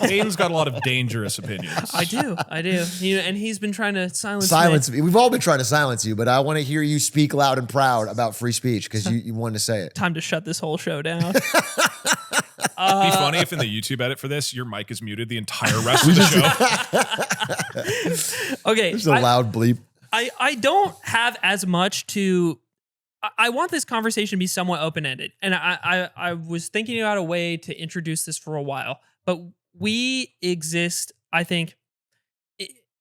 Hayden's got a lot of dangerous opinions. I do. And he's been trying to silence me. We've all been trying to silence you, but I want to hear you speak loud and proud about free speech because you wanted to say it. Time to shut this whole show down. It'd be funny if in the YouTube edit for this, your mic is muted the entire rest of the show. Okay. There's a loud bleep. I don't have as much to... I want this conversation to be somewhat open-ended. And I was thinking about a way to introduce this for a while. But we exist, I think,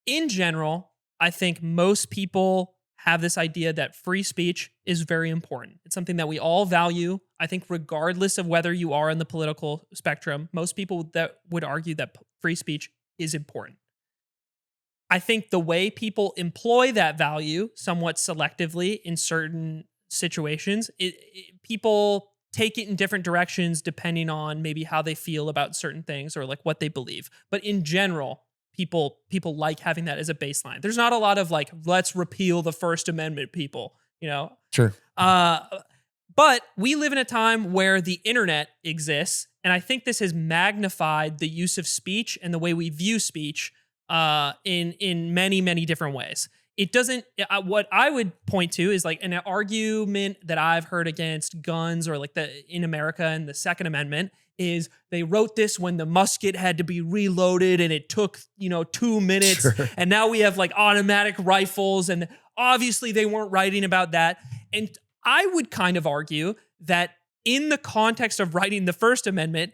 in general, I think most people have this idea that free speech is very important. It's something that we all value. I think regardless of whether you are in the political spectrum, most people that would argue that free speech is important. I think the way people employ that value somewhat selectively in certain situations, people take it in different directions depending on maybe how they feel about certain things or like what they believe. But in general, people like having that as a baseline. There's not a lot of like, let's repeal the First Amendment, people, you know? Sure. But we live in a time where the internet exists, and I think this has magnified the use of speech and the way we view speech in many, many different ways. It doesn't, what I would point to is like an argument that I've heard against guns or like in America and the Second Amendment is they wrote this when the musket had to be reloaded and it took, 2 minutes. Sure. And now we have like automatic rifles, and obviously they weren't writing about that. And I would kind of argue that in the context of writing the First Amendment,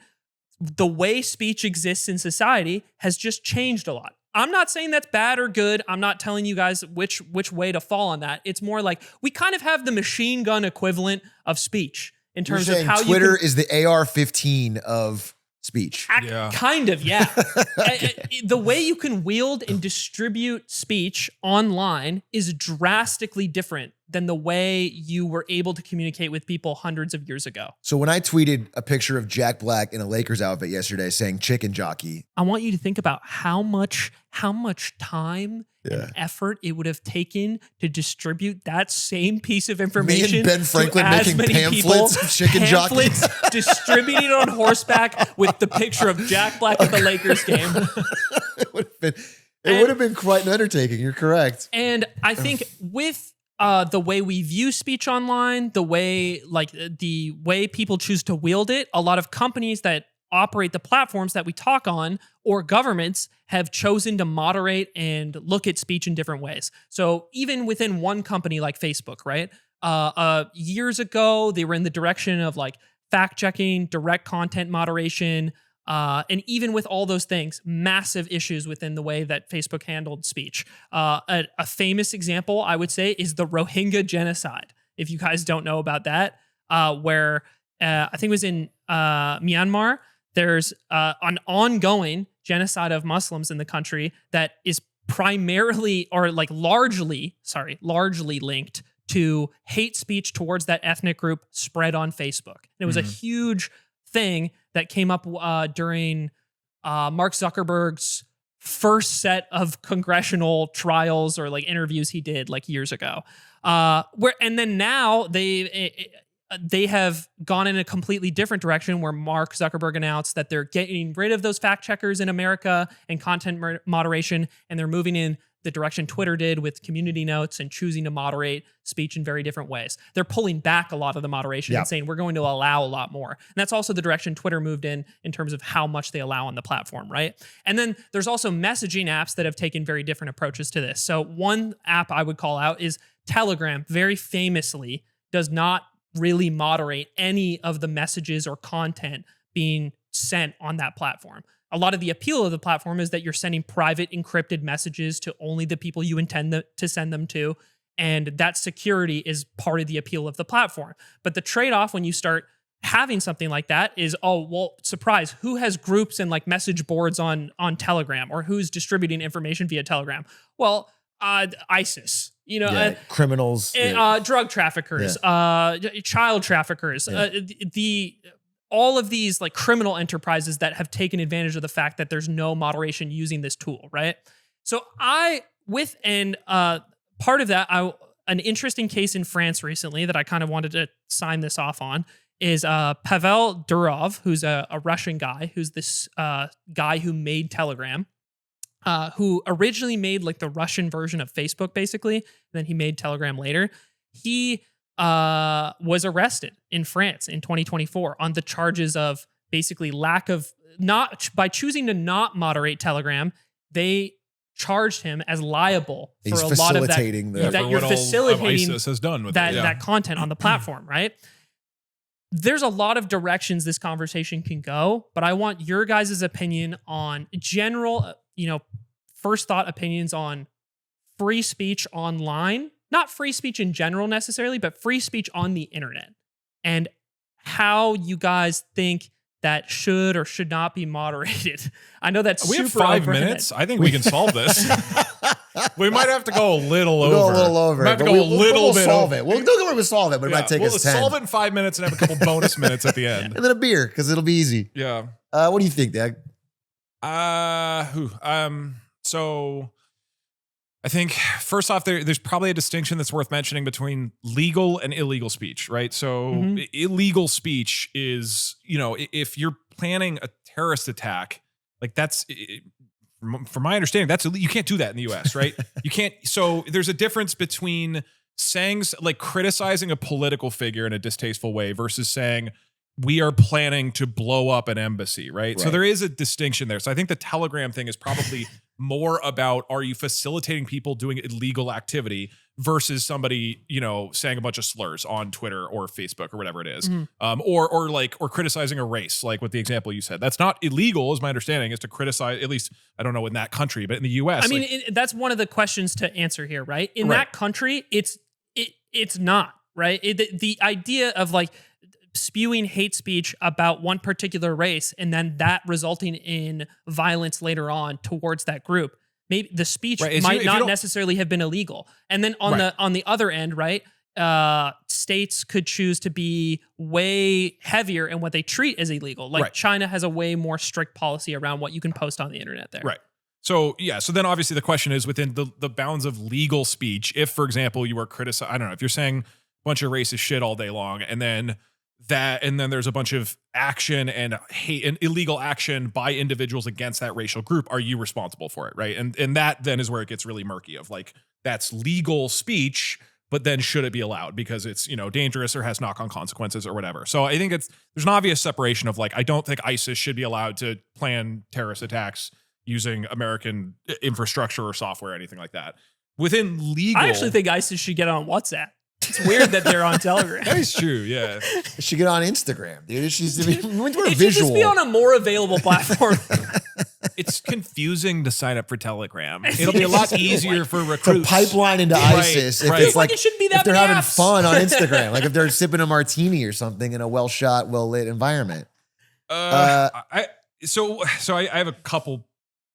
the way speech exists in society has just changed a lot. I'm not saying that's bad or good. I'm not telling you guys which way to fall on that. It's more like we kind of have the machine gun equivalent of speech in terms of how Twitter is the AR-15 of speech. Kind of, yeah. The way you can wield and distribute speech online is drastically different than the way you were able to communicate with people hundreds of years ago. So when I tweeted a picture of Jack Black in a Lakers outfit yesterday saying chicken jockey, I want you to think about how much time and effort it would have taken to distribute that same piece of information. Me and Ben Franklin making pamphlets of chicken jockeys. Distributing it on horseback with the picture of Jack Black at the Lakers game. It would have been quite an undertaking. You're correct. And I think with the way we view speech online, the way people choose to wield it, a lot of companies that operate the platforms that we talk on or governments have chosen to moderate and look at speech in different ways. So even within one company like Facebook, right? Years ago, they were in the direction of like fact checking, direct content moderation, and even with all those things, massive issues within the way that Facebook handled speech. A famous example, I would say, is the Rohingya genocide. If you guys don't know about that, where I think it was in Myanmar, there's an ongoing genocide of Muslims in the country that is primarily or like largely linked to hate speech towards that ethnic group spread on Facebook. And it was a huge thing that came up during Mark Zuckerberg's first set of congressional trials or like interviews he did like years ago. And then now they have gone in a completely different direction where Mark Zuckerberg announced that they're getting rid of those fact checkers in America and content moderation, and they're moving in the direction Twitter did with community notes and choosing to moderate speech in very different ways. They're pulling back a lot of the moderation and saying we're going to allow a lot more. And that's also the direction Twitter moved in terms of how much they allow on the platform, right? And then there's also messaging apps that have taken very different approaches to this. So one app I would call out is Telegram. Very famously does not really moderate any of the messages or content being sent on that platform. A lot of the appeal of the platform is that you're sending private encrypted messages to only the people you intend to send them to. And that security is part of the appeal of the platform. But the trade-off when you start having something like that is, oh, well, surprise, who has groups and like message boards on Telegram, or who's distributing information via Telegram? Well, ISIS, criminals, drug traffickers, child traffickers, all of these like criminal enterprises that have taken advantage of the fact that there's no moderation using this tool, right? So part of that, an interesting case in France recently that I kind of wanted to sign this off on is Pavel Durov, who's a Russian guy, who's this guy who made Telegram, who originally made like the Russian version of Facebook, basically. And then he made Telegram later. He was arrested in France in 2024 on the charges of basically by choosing to not moderate Telegram, they charged him as liable for He's a lot of that. facilitating the- That for you're what all of facilitating ISIS has done with that it. Yeah. that content on the platform, right? There's a lot of directions this conversation can go, but I want your guys' opinion on general, first thought opinions on free speech online, not free speech in general necessarily, but free speech on the internet, and how you guys think that should or should not be moderated. I know that's We have super 5 overhead. minutes. I think we can solve this. We might have to go a little We'll over. go a little over. We have to but go a little we'll bit solve over. it. We'll do we'll solve it, but it might take we'll us 10. solve it in 5 minutes and have a couple bonus minutes at the end. And then a beer, because it'll be easy. Yeah. What do you think, Dag? So I think first off, there's probably a distinction that's worth mentioning between legal and illegal speech, right? So Mhm. illegal speech is, if you're planning a terrorist attack, like that's, from my understanding, you can't do that in the US, right? You can't. So there's a difference between saying like criticizing a political figure in a distasteful way versus saying we are planning to blow up an embassy, right? So Right. there is a distinction there. So I think the Telegram thing is probably more about, are you facilitating people doing illegal activity versus somebody, saying a bunch of slurs on Twitter or Facebook or whatever it is. Mhm. Or criticizing a race, like with the example you said. That's not illegal, is my understanding, is to criticize, at least, I don't know in that country, but in the US. I mean, that's one of the questions to answer here, right? In Right. that country, it's not, right? The idea of like spewing hate speech about one particular race and then that resulting in violence later on towards that group, maybe the speech Right, if might you not don't- necessarily have been illegal. And then on Right. the other end, right? States could choose to be way heavier in what they treat as illegal. Like Right. China has a way more strict policy around what you can post on the internet there. Right. So yeah, so then obviously the question is within the bounds of legal speech. If, for example, you are criticizing, I don't know, if you're saying a bunch of racist shit all day long, and then there's a bunch of action and hate and illegal action by individuals against that racial group, are you responsible for it, right? And that then is where it gets really murky of like, that's legal speech, but then should it be allowed because it's, dangerous or has knock-on consequences or whatever. So I think there's an obvious separation of like, I don't think ISIS should be allowed to plan terrorist attacks using American infrastructure or software or anything like that. Within legal, I actually think ISIS should get on WhatsApp. It's weird that they're on Telegram. that is true. Yeah. She should get on Instagram, dude. We're It should visual. just be on a more available platform. It's confusing to sign up for Telegram. It'll be a lot easier for to recruits. pipeline into Right, ISIS. If right. it's like It shouldn't be that if they're many having apps. fun on Instagram, like if they're sipping a martini or something in a well shot, well lit environment. I have a couple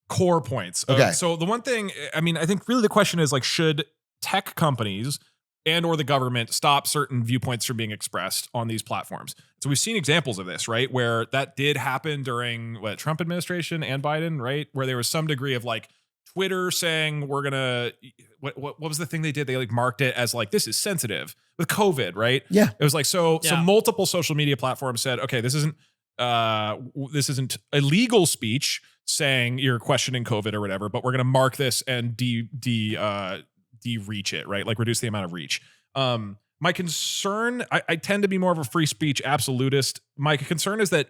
core points. Okay. So the one thing, I mean, I think really the question is like, should tech companies and or the government stop certain viewpoints from being expressed on these platforms? So we've seen examples of this, right? Where that did happen during Trump administration and Biden, right? Where there was some degree of like Twitter saying we're gonna, what was the thing they did? They like marked it as like, this is sensitive with COVID, right? Yeah. It was like, so Yeah. multiple social media platforms said, okay, this isn't illegal speech saying you're questioning COVID or whatever, but we're going to mark this and de-reach it, right? Like reduce the amount of reach. My concern, I tend to be more of a free speech absolutist. My concern is that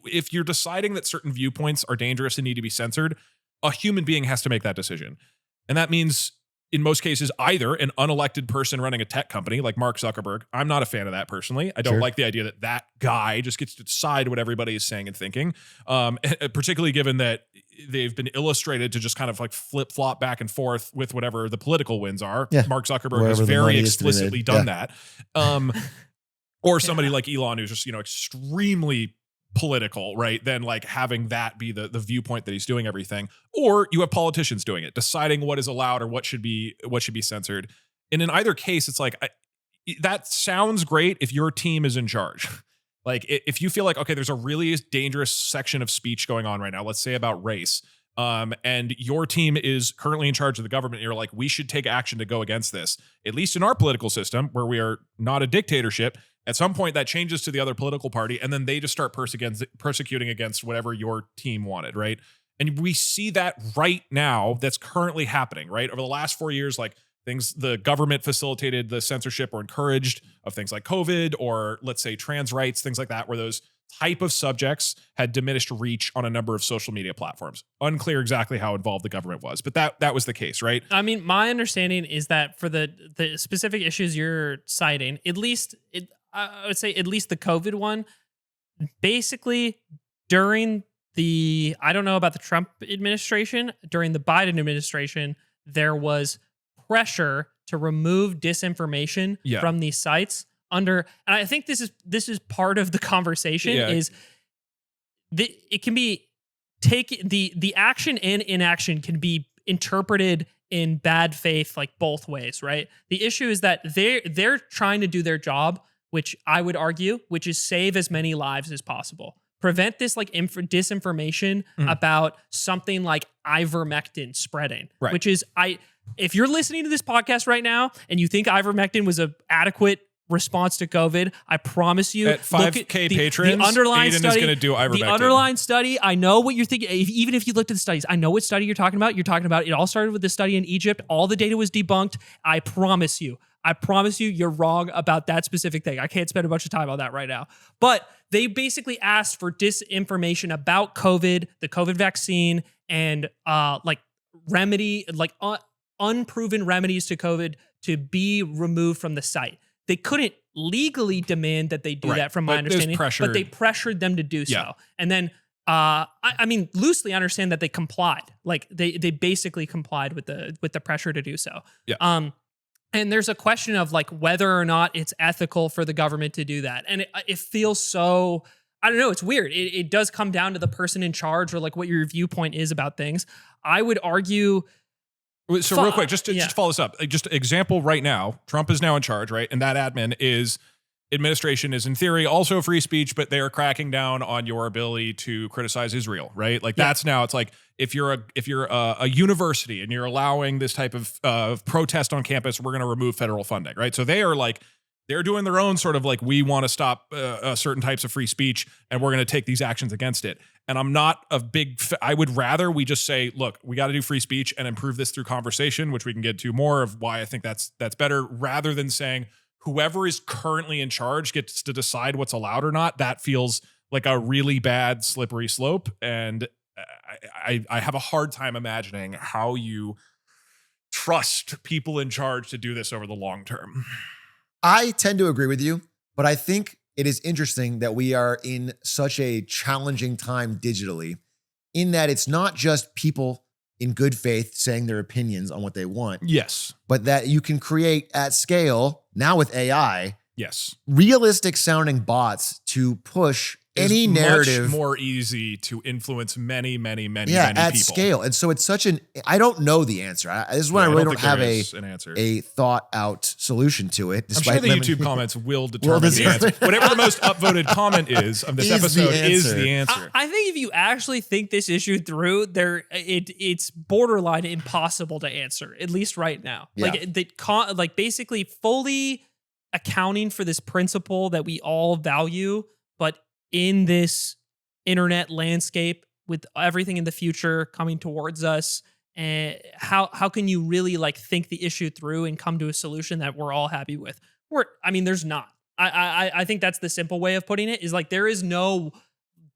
if you're deciding that certain viewpoints are dangerous and need to be censored, a human being has to make that decision. And that means in most cases, either an unelected person running a tech company like Mark Zuckerberg. I'm not a fan of that personally. I don't Sure. like the idea that that guy just gets to decide what everybody is saying and thinking, particularly given that they've been illustrated to just kind of like flip flop back and forth with whatever the political winds are. Yeah. Mark Zuckerberg Wherever has the very money is to be made. explicitly done that. Or somebody like Elon who's just, extremely political, right? Then like having that be the viewpoint that he's doing everything. Or you have politicians doing it, deciding what is allowed or what should be censored. And in either case, it's like that sounds great if your team is in charge. Like if you feel like, okay, there's a really dangerous section of speech going on right now, let's say about race, and your team is currently in charge of the government, you're like, we should take action to go against this. At least in our political system, where we are not a dictatorship, At some point, that changes to the other political party, and then they just start persecuting against whatever your team wanted, right? And we see that right now. That's currently happening, right? Over the last 4 years, like the government facilitated the censorship or encouraged of things like COVID, or let's say trans rights, things like that, where those type of subjects had diminished reach on a number of social media platforms. Unclear exactly how involved the government was, but that was the case, right? I mean, my understanding is that for the specific issues you're citing, I would say at least the COVID one, basically during I don't know about the Trump administration, during the Biden administration, there was pressure to remove disinformation from these sites and I think this is part of the conversation it can be the action and inaction can be interpreted in bad faith, like both ways, right? The issue is that they're trying to do their job, which I would argue, which is save as many lives as possible. Prevent this like disinformation about something like ivermectin spreading, which is if you're listening to this podcast right now and you think ivermectin was an adequate response to COVID, I promise you, at 5K patrons, the underlying Aiden study is going to do ivermectin. The underlying study, I know what you're thinking. Even if you looked at the studies, I know what study you're talking about. You're talking about it all started with the study in Egypt. All the data was debunked. I promise you, you're wrong about that specific thing. I can't spend a bunch of time on that right now. But they basically asked for disinformation about COVID, the COVID vaccine, and unproven remedies to COVID to be removed from the site. They couldn't legally demand that they do that, from my understanding, but they pressured them to do so. And then, I mean, loosely understand that they complied. Like they basically complied with the pressure to do so. Yeah. And there's a question of like whether or not it's ethical for the government to do that. And it feels so, I don't know, it's weird. It does come down to the person in charge or like what your viewpoint is about things. I would argue. So real quick, just to follow this up, just example right now, Trump is now in charge, right? And that administration is in theory also free speech, but they are cracking down on your ability to criticize Israel, right? Like that's now, it's like if you're a university and you're allowing this type of protest on campus, we're going to remove federal funding, right? So they are like, they're doing their own sort of like, we want to stop certain types of free speech and we're going to take these actions against it. And I'm not a big, I would rather we just say, look, we got to do free speech and improve this through conversation, which we can get to more of why I think that's better, rather than saying whoever is currently in charge gets to decide what's allowed or not. That feels like a really bad slippery slope. And I have a hard time imagining how you trust people in charge to do this over the long term. I tend to agree with you, but I think it is interesting that we are in such a challenging time digitally, in that it's not just people in good faith saying their opinions on what they want. Yes. But that you can create at scale, now with AI, yes, realistic sounding bots to push any narrative. Much more easy to influence many people. At scale. And so it's I don't know the answer. This is when I really don't have an answer. A thought out solution to it. I'm sure the YouTube comments will determine the answer. Whatever the most upvoted comment is of this episode is the answer. I think if you actually think this issue through, it's borderline impossible to answer, at least right now. Yeah. Like basically fully accounting for this principle that we all value, but in this internet landscape with everything in the future coming towards us, and how can you really like think the issue through and come to a solution that we're all happy with? There's not. I think that's the simple way of putting it, is like there is no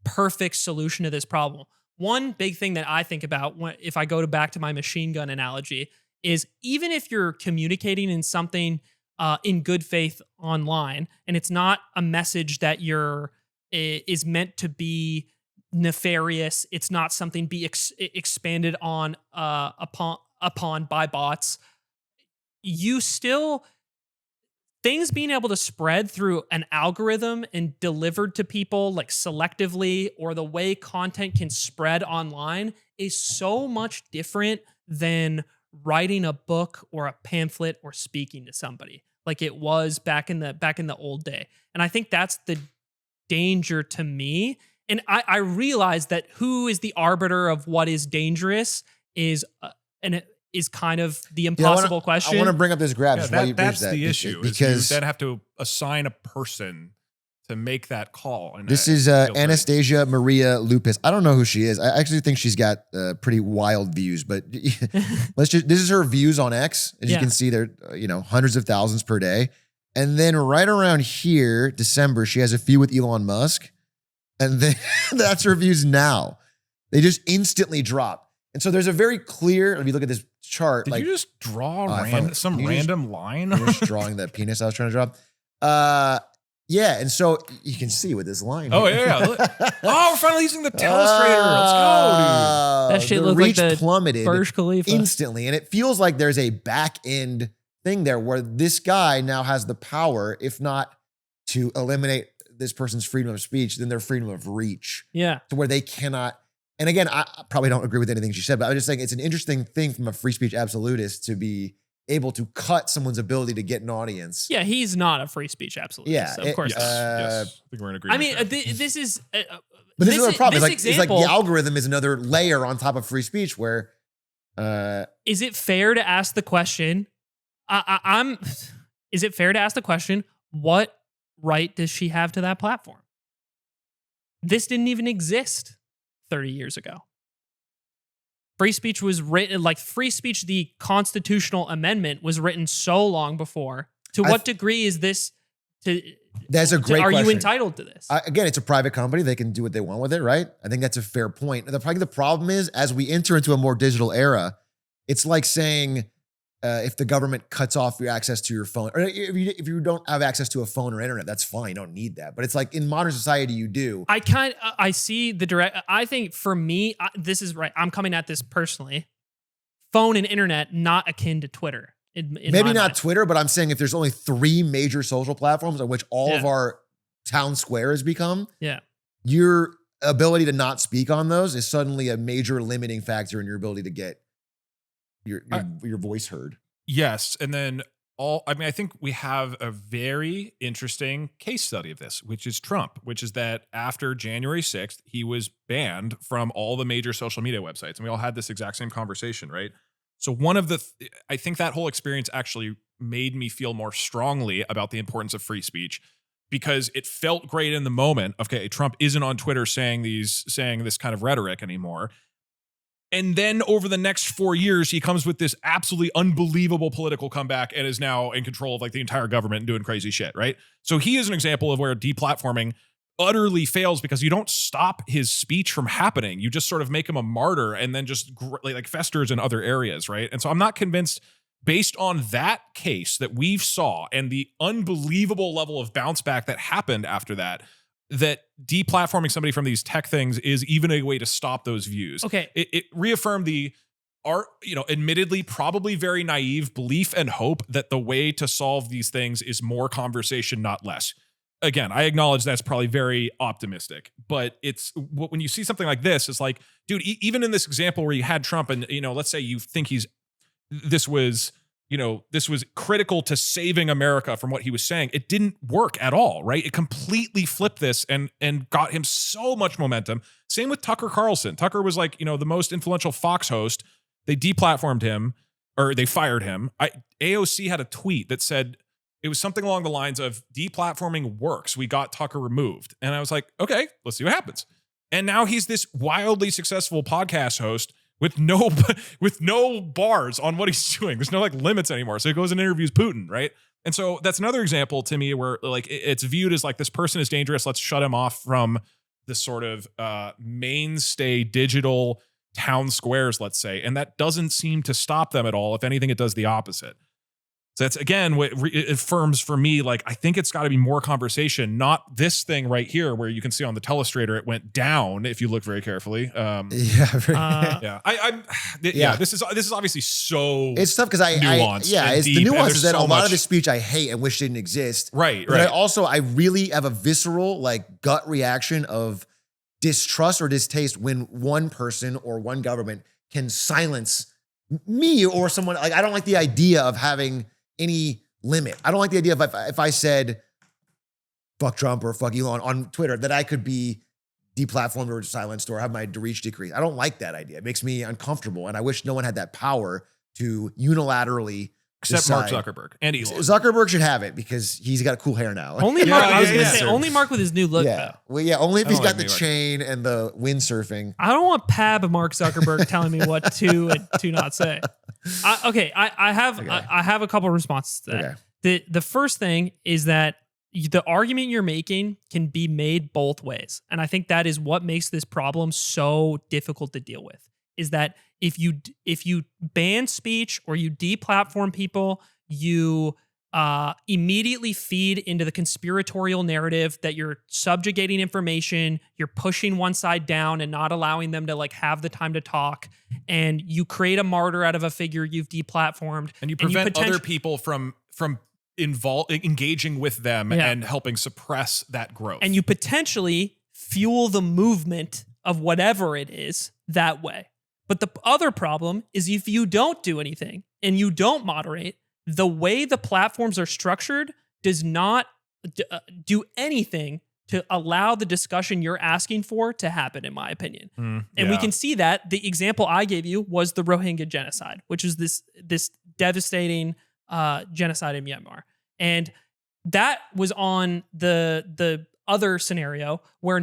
perfect solution to this problem. One big thing that I think about if I go back to my machine gun analogy is, even if you're communicating in something in good faith online, and it's not a message that is meant to be nefarious, it's not something be expanded on upon by bots, you still, things being able to spread through an algorithm and delivered to people like selectively, or the way content can spread online, is so much different than writing a book or a pamphlet or speaking to somebody like it was back in the old day. And I think that's the danger to me. And I realize that who is the arbiter of what is dangerous is is kind of the Yeah, impossible question. I want to bring up this graph. Yeah, just while you bridge that's that, the issue. Is because you then have to assign a person to make that call. And this it is feels very- Anastasia Maria Lupus. I don't know who she is. I actually think she's got pretty wild views, but this is her views on X. As you Yeah. can see, they're hundreds of thousands per day. And then right around here, December, she has a few with Elon Musk. And then that's her views now. They just instantly drop. And so there's a very clear, if you look at this chart, Did like you just draw I found- some you just- random line? I'm just drawing that penis I was trying to draw. Yeah, and so you can see with this line. Oh, here. yeah. Oh, we're finally using the telestrator. Let's go, That shit the looked like reach the plummeted Burj Khalifa. instantly, and it feels like there's a back end thing there where this guy now has the power, if not to eliminate this person's freedom of speech, then their freedom of reach, Yeah. to where they cannot. And again, I probably don't agree with anything she said, but I was just saying it's an interesting thing from a free speech absolutist to be able to cut someone's ability to get an audience. Yeah, he's not a free speech absolutist. Yeah, so of course. Yes, Uh, yes. I think we're in I agreement. mean, there. this is. But this is another problem. This It's like example, the algorithm is another layer on top of free speech where is it fair to ask the question? Is it fair to ask the question? What right does she have to that platform? This didn't even exist 30 years ago. Free speech was written, like free speech, the constitutional amendment was written so long before. To what degree is this? that's a great Are question. you entitled to this? Again, it's a private company. They can do what they want with it, right? I think that's a fair point. The problem is, as we enter into a more digital era, it's like saying if the government cuts off your access to your phone, or if you don't have access to a phone or internet, that's fine. You don't need that. But it's like in modern society, you do. I see the direct. I think for me, this is right. I'm coming at this personally. Phone and internet not akin to Twitter. In Maybe my not mind. Twitter, but I'm saying if there's only 3 major social platforms on which all of Yeah. our town square has become, Yeah. your ability to not speak on those is suddenly a major limiting factor in your ability to get your voice heard. Yes. And then I think we have a very interesting case study of this, which is Trump, which is that after January 6th, he was banned from all the major social media websites. And we all had this exact same conversation, right? So I think that whole experience actually made me feel more strongly about the importance of free speech, because it felt great in the moment. Okay, Trump isn't on Twitter saying this kind of rhetoric anymore. And then over the next 4 years, he comes with this absolutely unbelievable political comeback and is now in control of like the entire government and doing crazy shit, right? So he is an example of where deplatforming utterly fails, because you don't stop his speech from happening. You just sort of make him a martyr and then just like festers in other areas, right? And so I'm not convinced, based on that case that we've saw and the unbelievable level of bounce back that happened after that deplatforming somebody from these tech things is even a way to stop those views. Okay. It reaffirmed admittedly probably very naive belief and hope that the way to solve these things is more conversation, not less. Again, I acknowledge that's probably very optimistic, but it's when you see something like this, it's like, dude, even in this example where you had Trump and, let's say you think this was critical to saving America from what he was saying. It didn't work at all, right? It completely flipped this and got him so much momentum. Same with Tucker Carlson. Tucker was like, the most influential Fox host. They deplatformed him, or they fired him. AOC had a tweet that said, it was something along the lines of deplatforming works. We got Tucker removed. And I was like, okay, let's see what happens. And now he's this wildly successful podcast host with no bars on what he's doing. There's no like limits anymore. So he goes and interviews Putin, right? And so that's another example to me where like it's viewed as like this person is dangerous. Let's shut him off from this sort of mainstay digital town squares, let's say. And that doesn't seem to stop them at all. If anything, it does the opposite. So that's, again, what it affirms for me, like, I think it's got to be more conversation, not this thing right here where you can see on the telestrator, it went down if you look very carefully. This is obviously so it's tough because nuanced. It's the deep, nuance is that so a lot much- of this speech I hate and wish didn't exist. Right, But right. I really have a visceral like gut reaction of distrust or distaste when one person or one government can silence me or someone. Like, I don't like the idea of having any limit. I don't like the idea of if I said fuck Trump or fuck Elon on Twitter that I could be deplatformed or silenced or have my reach decreased. I don't like that idea. It makes me uncomfortable, and I wish no one had that power to unilaterally Except decide. Mark Zuckerberg and Elon. Zuckerberg should have it because he's got cool hair now. Only Yeah, Mark. I was yeah, gonna yeah. say only Mark with his new look. yeah. Though. Well, yeah, only if I he's don't got like the New York. chain and the windsurfing. I don't want Pab Mark Zuckerberg telling me what to and to not say. I have a couple of responses to that. Okay. The first thing is that the argument you're making can be made both ways, and I think that is what makes this problem so difficult to deal with. Is that if you ban speech or you deplatform people, you immediately feed into the conspiratorial narrative that you're subjugating information, you're pushing one side down and not allowing them to like have the time to talk, and you create a martyr out of a figure you've deplatformed, And you prevent other potentially- people from engaging with them Yeah. and helping suppress that growth. and you potentially fuel the movement of whatever it is that way. But the other problem is if you don't do anything and you don't moderate, the way the platforms are structured does not do anything to allow the discussion you're asking for to happen, in my opinion. And we yeah. can see that the example I gave you was the Rohingya genocide, which is this devastating genocide in Myanmar. And that was on the other scenario where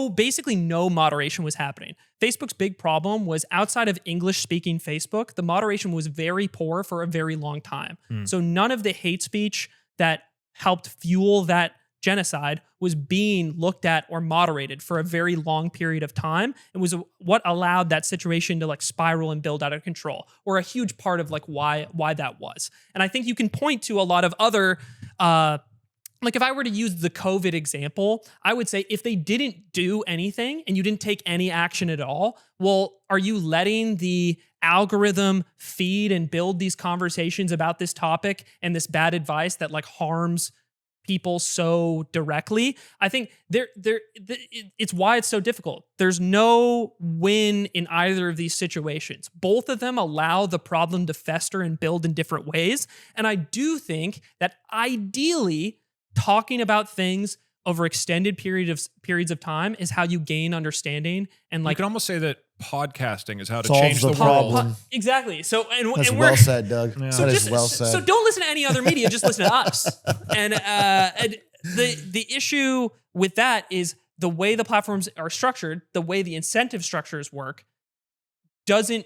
basically no moderation was happening. Facebook's big problem was outside of English speaking Facebook, the moderation was very poor for a very long time. So none of the hate speech that helped fuel that genocide was being looked at or moderated for a very long period of time. It was what allowed that situation to like spiral and build out of control, or a huge part of like why that was. And I think you can point to a lot of other like if I were to use the COVID example, I would say if they didn't do anything and you didn't take any action at all, well, are you letting the algorithm feed and build these conversations about this topic and this bad advice that like harms people so directly? I think it's why it's so difficult. There's no win in either of these situations. Both of them allow the problem to fester and build in different ways. And I do think that ideally, talking about things over extended periods of time is how you gain understanding. And You like can almost say that podcasting is how to Solves change the, the world. problem. exactly. So That's and well we're said, Doug. Yeah. That is well said. so don't listen to any other media, just listen to us. And the issue with that is the way the platforms are structured, the way the incentive structures work, doesn't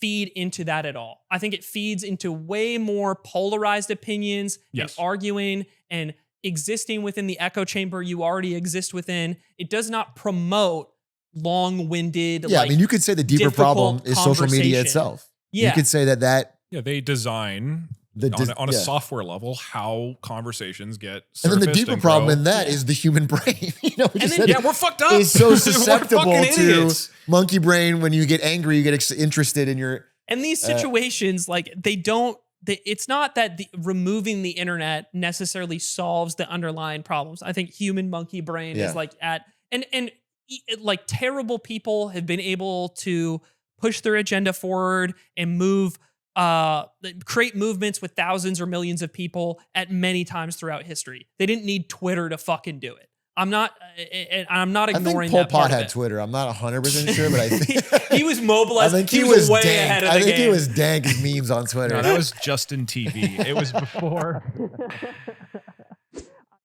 feed into that at all. I think it feeds into way more polarized opinions Yes. and arguing and existing within the echo chamber you already exist within. It does not promote long-winded, Yeah, like, I mean, you could say the deeper difficult problem is social media conversation. itself. Yeah. You could say that Yeah, they design on a yeah. software level how conversations get And then the surfaced deeper and problem grow. in that is the human brain. You know, we just said Yeah, we're fucked up. is so We're susceptible fucking to idiots. monkey brain. When you get angry, you get interested in your. And these situations, like it's not that removing the internet necessarily solves the underlying problems. I think human monkey brain Yeah. is like like terrible people have been able to push their agenda forward and create movements with thousands or millions of people at many times throughout history. They didn't need Twitter to fucking do it. I'm not I ignoring think Pol that part Pot of had it. Twitter. I'm not 100% sure, but I think He was mobilized. I think he was way dank. ahead of I the think game. he was dank as memes on Twitter. No, that was Justin TV. It was before.